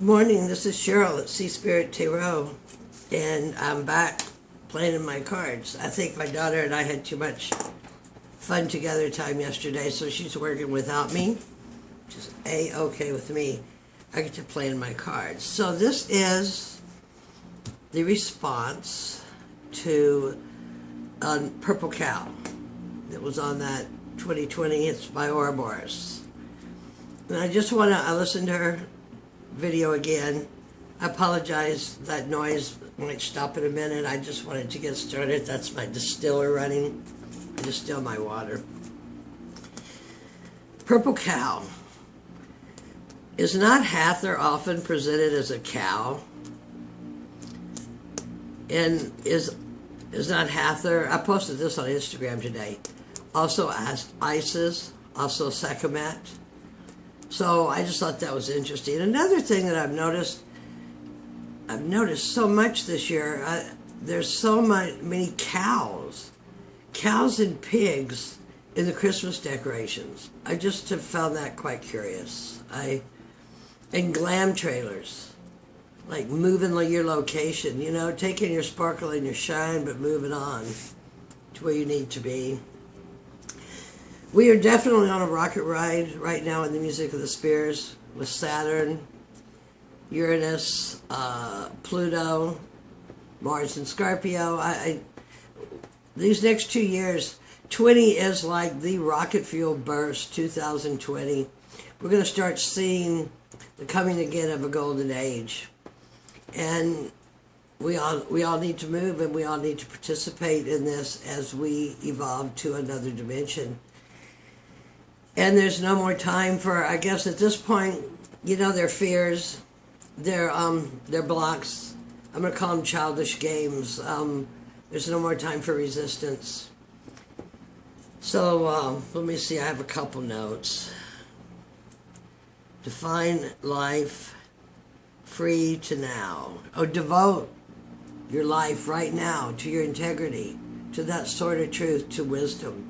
Morning, this is Cheryl at Sea Spirit Tarot, and I'm back playing in my cards. I think my daughter and I had too much fun together time yesterday, so she's working without me, which is A-okay with me. I get to play in my cards. So this is the response to Purple Cow that was on that 2020. It's by Ouroboros. And I listened to her video again. I apologize, that noise might stop in a minute. I just wanted to get started. That's my distiller running. I distill my water. Purple Cow. Is not Hathor often presented as a cow? And is not Hathor, I posted this on Instagram today, also asked Isis, also Sekhmet. So I just thought that was interesting. Another thing that I've noticed so much this year, there's so many cows and pigs in the Christmas decorations. I just have found that quite curious. And glam trailers, like moving your location, taking your sparkle and your shine, but moving on to where you need to be. We are definitely on a rocket ride right now in the music of the spheres with Saturn, Uranus, Pluto, Mars and Scorpio. These next 2 years, 20 is like the rocket fuel burst, 2020. We're going to start seeing the coming again of a golden age. And we all need to move, and we all need to participate in this as we evolve to another dimension. And there's no more time for, I guess at this point, their fears, their blocks. I'm going to call them childish games. There's no more time for resistance. So let me see, I have a couple notes. Define life free to now. Devote your life right now to your integrity, to that sort of truth, to wisdom.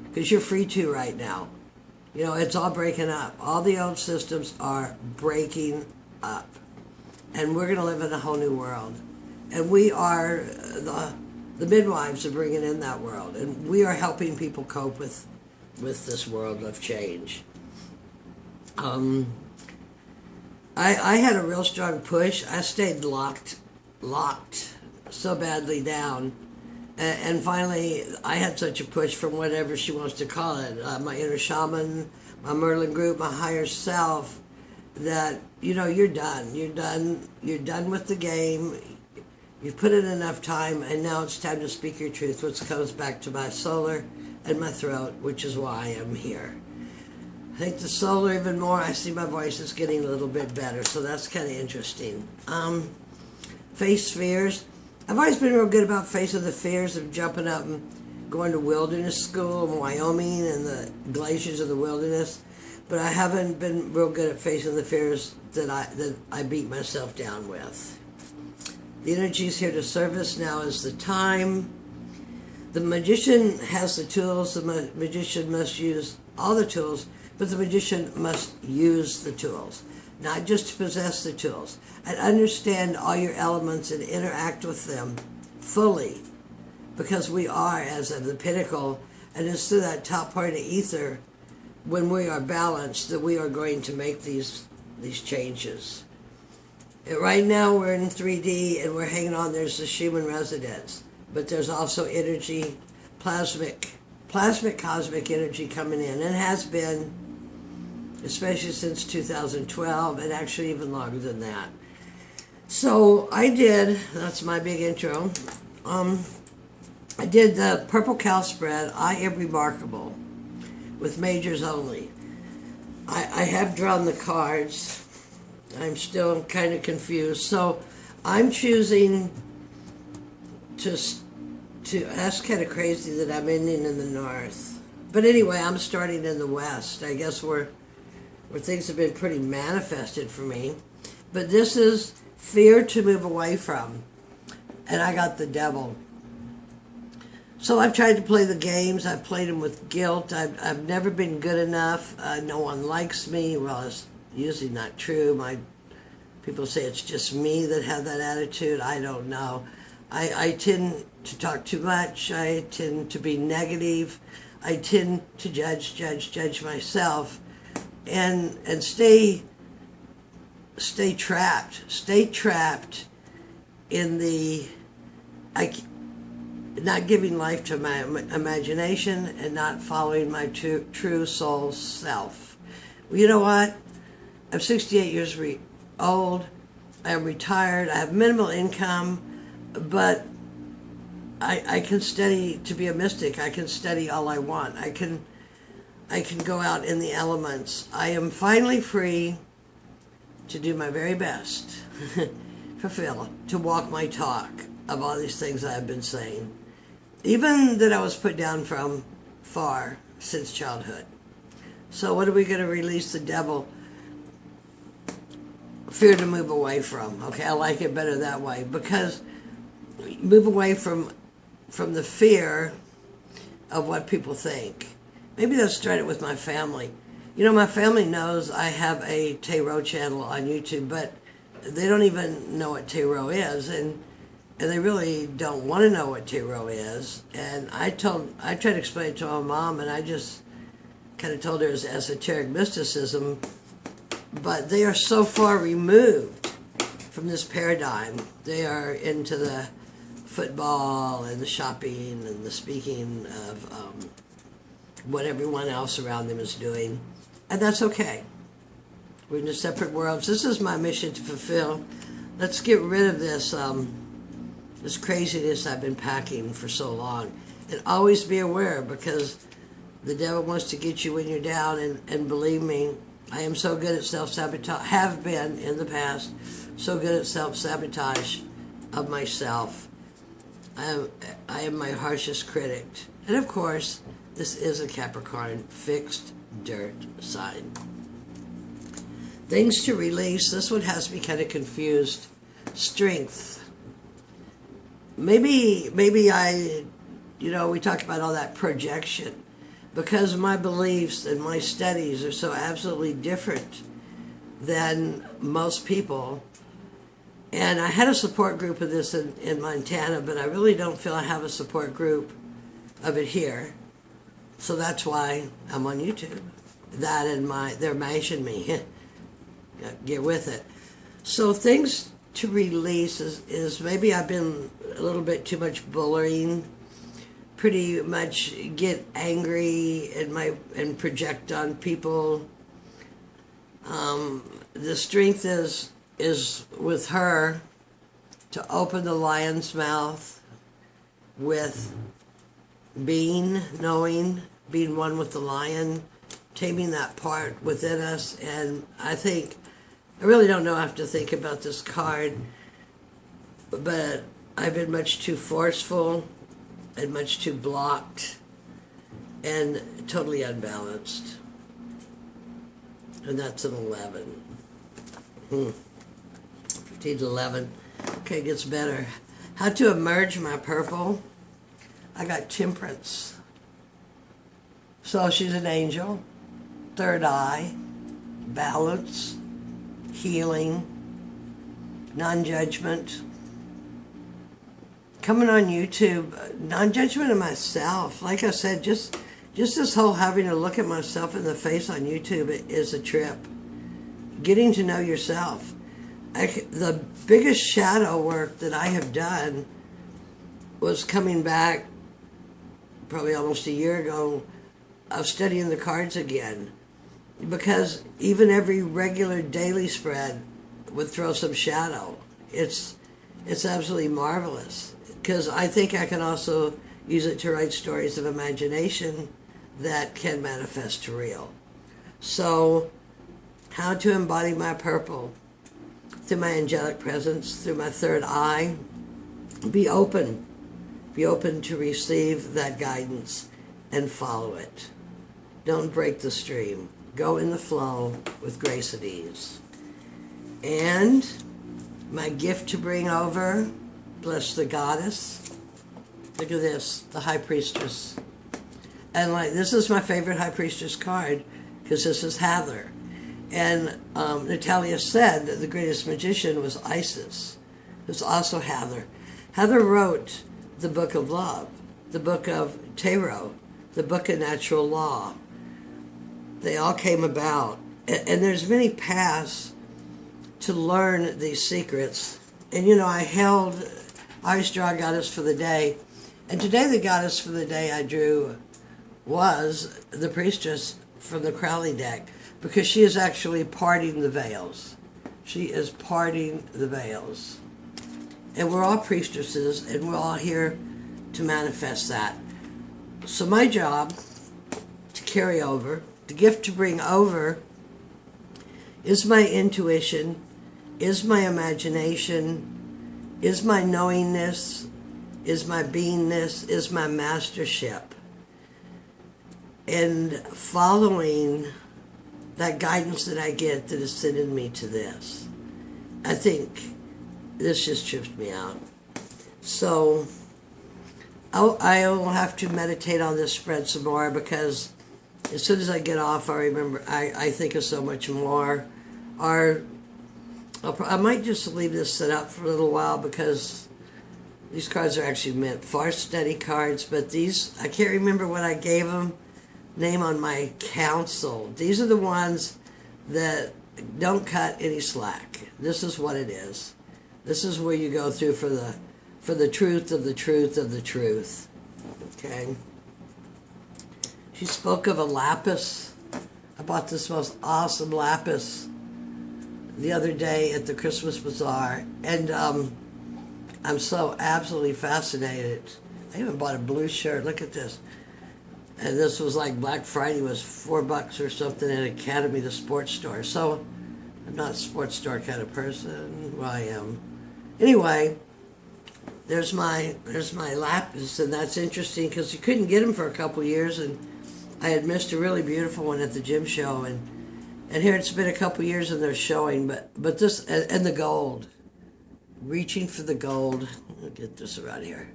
Because you're free to right now. It's all breaking up. All the old systems are breaking up. And we're going to live in a whole new world. And we are, the midwives are bringing in that world. And we are helping people cope with this world of change. I had a real strong push. I stayed locked so badly down. And finally, I had such a push from whatever she wants to call it, my inner shaman, my Merlin group, my higher self, that, you're done. You're done with the game. You've put in enough time, and now it's time to speak your truth, which comes back to my solar and my throat, which is why I am here. I think the solar even more, I see my voice is getting a little bit better, so that's kind of interesting. Face fears. I've always been real good about facing the fears of jumping up and going to wilderness school in Wyoming and the glaciers of the wilderness, but I haven't been real good at facing the fears that I beat myself down with. The energy is here to serve us. Now is the time. The magician has the tools. The magician must use all the tools, but the magician must use the tools. Not just to possess the tools, and understand all your elements and interact with them fully, because we are as of the pinnacle, and it's through that top part of ether, when we are balanced, that we are going to make these changes. And right now we're in 3D and we're hanging on. There's the Schumann resonance, but there's also energy, plasmic cosmic energy coming in, and has been, especially since 2012, and actually even longer than that. So that's my big intro. I did the Purple Cow spread, I Am Remarkable, with majors only. I have drawn the cards. I'm still kind of confused. So I'm choosing that's kind of crazy that I'm ending in the north. But anyway, I'm starting in the west. I guess where things have been pretty manifested for me. But this is fear to move away from. And I got the devil. So I've tried to play the games. I've played them with guilt. I've never been good enough. No one likes me. Well, usually not true. People say it's just me that have that attitude. I don't know. I tend to talk too much. I tend to be negative. I tend to judge myself, and stay trapped. Stay trapped in the not giving life to my imagination and not following my true soul self. Well, you know what? I'm 68 years old. I am retired. I have minimal income, but I can study to be a mystic. I can study all I want. I can go out in the elements. I am finally free to do my very best, fulfill, to walk my talk of all these things I have been saying, even that I was put down from far since childhood. So what are we going to release the devil? Fear to move away from. Okay, I like it better that way, because move away from the fear of what people think. Maybe let's start it with my family. You know, my family knows I have a tarot channel on YouTube, but they don't even know what tarot is, and they really don't want to know what tarot is. And I tried to explain it to my mom, and I just kind of told her it's esoteric mysticism, but they are so far removed from this paradigm. They are into the football and the shopping and the speaking of what everyone else around them is doing. And that's okay. We're in separate worlds. This is my mission to fulfill. Let's get rid of this this craziness I've been packing for so long. And always be aware, because the devil wants to get you when you're down. And believe me, I am so good at self-sabotage, have been in the past, so good at self-sabotage of myself. I am my harshest critic. And of course, this is a Capricorn fixed dirt sign. Things to release. This one has me kind of confused. Strength. Maybe we talked about all that projection. Because my beliefs and my studies are so absolutely different than most people. And I had a support group of this in Montana, but I really don't feel I have a support group of it here. So that's why I'm on YouTube. That and they're mashing me. Get with it. So things to release is maybe I've been a little bit too much bullying. Pretty much get angry and project on people. The strength is with her to open the lion's mouth with knowing, being one with the lion, taming that part within us. And I really don't know, I have to think about this card, but I've been much too forceful and much too blocked and totally unbalanced. And that's an 11. 15 to 11. Okay, it gets better. How to emerge my purple. I got Temperance. So she's an angel. Third eye. Balance. Healing. Non-judgment. Coming on YouTube, non-judgment of myself. Like I said, just this whole having to look at myself in the face on YouTube is a trip. Getting to know yourself. The biggest shadow work that I have done was coming back probably almost a year ago of studying the cards again. Because even every regular daily spread would throw some shadow. It's absolutely marvelous. Because I think I can also use it to write stories of imagination that can manifest to real. So, how to embody my purple? Through my angelic presence, through my third eye. Be open. Be open to receive that guidance and follow it. Don't break the stream. Go in the flow with grace and ease. And my gift to bring over, bless the goddess. Look at this, the High Priestess. And this is my favorite High Priestess card, because this is Heather. And Natalia said that the greatest magician was Isis. It was also Heather. Heather wrote the Book of Love, the Book of Tarot, the Book of Natural Law. They all came about. And there's many paths to learn these secrets. And you know, I always draw a goddess for the day. And today the goddess for the day I drew was the Priestess from the Crowley deck, because she is actually parting the veils. She is parting the veils. And we're all priestesses, and we're all here to manifest that. So my job to carry over, the gift to bring over, is my intuition, is my imagination, is my knowingness, is my beingness, is my mastership. And following that guidance that I get that is sending me to this. I think this just trips me out. So I'll have to meditate on this spread some more, because as soon as I get off, I think of so much more. I might just leave this set up for a little while, because these cards are actually meant for study cards, but these, I can't remember what I gave them name on my council. These are the ones that don't cut any slack. This is what it is. This is where you go through for the truth of the truth of the truth. Okay. She spoke of a lapis. I bought this most awesome lapis the other day at the Christmas bazaar, and I'm so absolutely fascinated. I even bought a blue shirt. Look at this. And this was like Black Friday was $4 or something at Academy, the sports store. So I'm not a sports store kind of person. Well, I am. Anyway, there's my lapis, and that's interesting because you couldn't get them for a couple years, and I had missed a really beautiful one at the gym show, and here it's been a couple years and they're showing, but this, and the gold, reaching for the gold. I'll get this around here.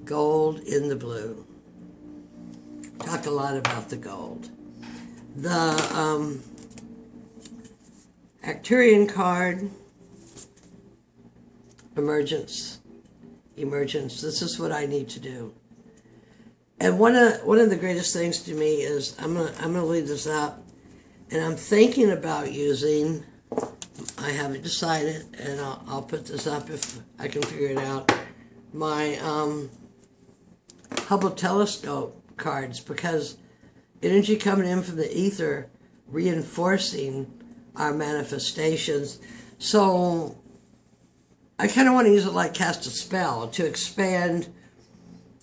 Gold in the blue. Talk a lot about the gold. The Arcturian card, emergence. This is what I need to do. And one of the greatest things to me is, I'm gonna leave this out, and I'm thinking about using, I haven't decided, and I'll put this up if I can figure it out, my Hubble Telescope cards, because energy coming in from the ether reinforcing our manifestations. So I kind of want to use it like cast a spell to expand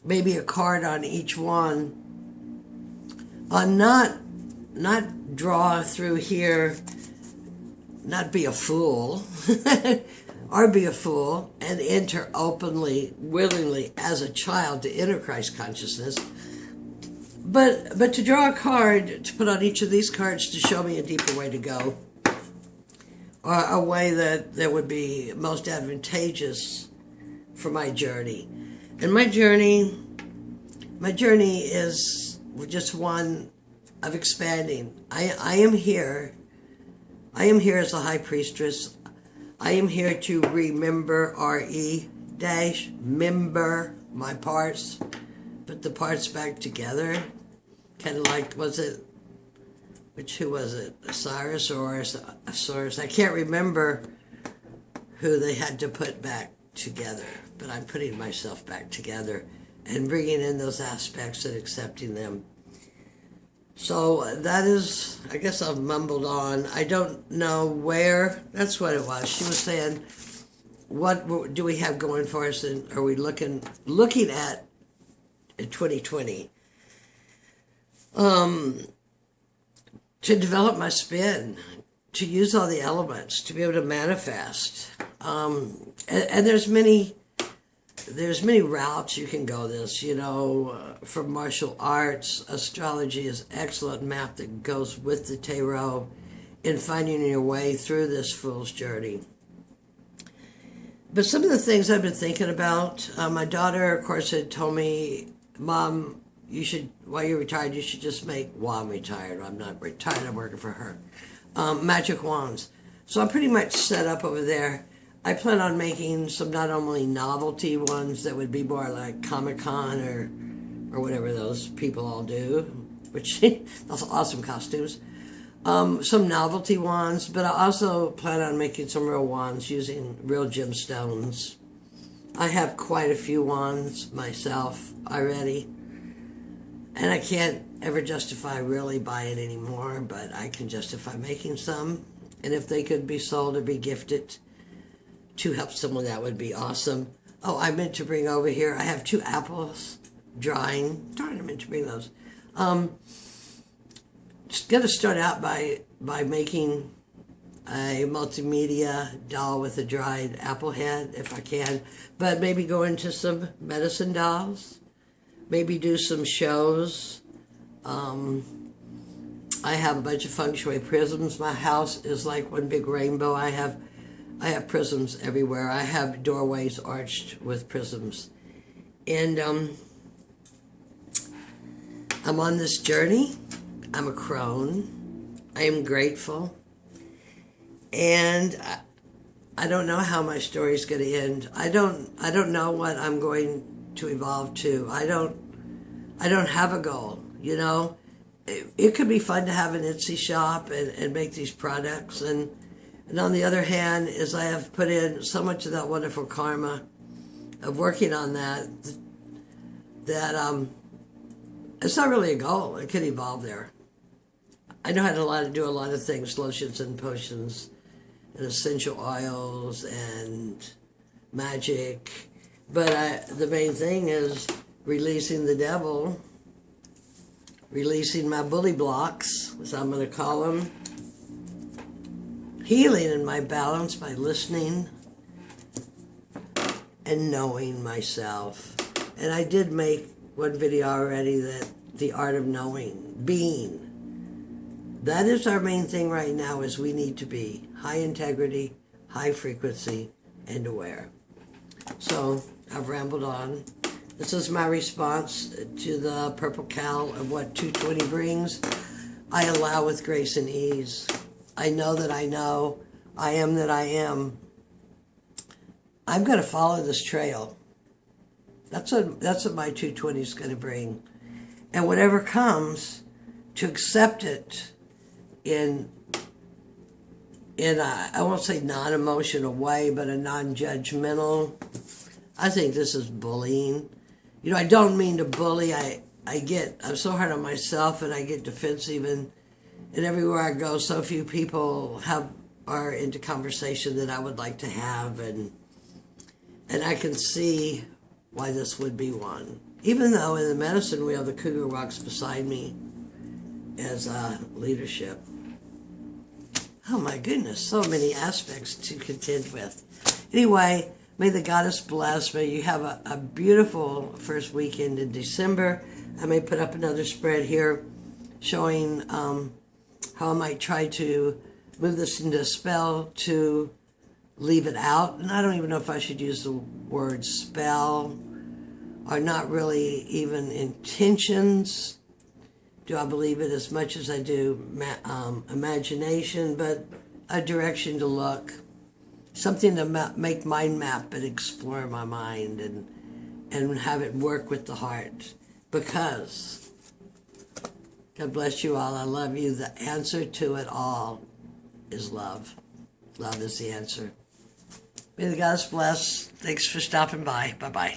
maybe a card on each one, on not draw through here, not be a fool or be a fool and enter openly, willingly as a child to enter Christ consciousness. But to draw a card, to put on each of these cards to show me a deeper way to go, or a way that would be most advantageous for my journey. And my journey is just one of expanding. I am here as a high priestess. I am here to remember, member my parts, put the parts back together. Kind of like, who was it? Osiris or Osiris? I can't remember who they had to put back together, but I'm putting myself back together and bringing in those aspects and accepting them. So that is, I guess I've mumbled on. I don't know where. That's what it was. She was saying, what do we have going for us, and are we looking at 2020? To develop my spin, to use all the elements, to be able to manifest. And there's many routes you can go this, from martial arts. Astrology is an excellent map that goes with the tarot in finding your way through this fool's journey. But some of the things I've been thinking about, my daughter, of course, had told me, Mom, you should, while you're retired, you should just make, well, I'm retired. I'm not retired. I'm working for her. magic wands. So I'm pretty much set up over there. I plan on making some not only novelty ones that would be more like Comic-Con or whatever those people all do, which those awesome costumes. Some novelty wands, but I also plan on making some real wands using real gemstones. I have quite a few wands myself already, and I can't ever justify really buying any more, but I can justify making some, and if they could be sold or be gifted to help someone, that would be awesome. Oh, I meant to bring over here, I have 2 apples drying. Darn, I meant to bring those. Just got to start out by making a multimedia doll with a dried apple head, if I can. But maybe go into some medicine dolls. Maybe do some shows. I have a bunch of feng shui prisms. My house is like one big rainbow. I have prisms everywhere. I have doorways arched with prisms. And I'm on this journey. I'm a crone. I am grateful. And I don't know how my story is going to end. I don't know what I'm going to evolve to. I don't have a goal, you know. It could be fun to have an Etsy shop and make these products. And on the other hand, is I have put in so much of that wonderful karma of working on that it's not really a goal. It could evolve there. I know how to do a lot of things, lotions and potions and essential oils and magic. But the main thing is releasing the devil, releasing my bully blocks, as I'm going to call them, healing in my balance by listening and knowing myself. And I did make one video already, that the art of knowing, being. That is our main thing right now, is we need to be high integrity, high frequency, and aware. So I've rambled on. This is my response to the purple cow of what 220 brings. I allow with grace and ease. I know that I know. I am that I am. I'm going to follow this trail. That's what my 220 is going to bring. And whatever comes, to accept it in a, I won't say non-emotional way, but a non-judgmental. I think this is bullying. You know, I don't mean to bully. I'm so hard on myself, and I get defensive, and everywhere I go, so few people are into conversation that I would like to have, and I can see why this would be one. Even though in the medicine wheel, the cougar walks beside me as leadership. Oh my goodness, so many aspects to contend with. Anyway, may the goddess bless. May you have a beautiful first weekend in December. I may put up another spread here showing how I might try to move this into a spell to leave it out. And I don't even know if I should use the word spell, or not really even intentions. Do I believe it as much as I do imagination, but a direction to look, something to make mind map and explore my mind and have it work with the heart. Because, God bless you all, I love you. The answer to it all is love. Love is the answer. May the goddess bless. Thanks for stopping by. Bye-bye.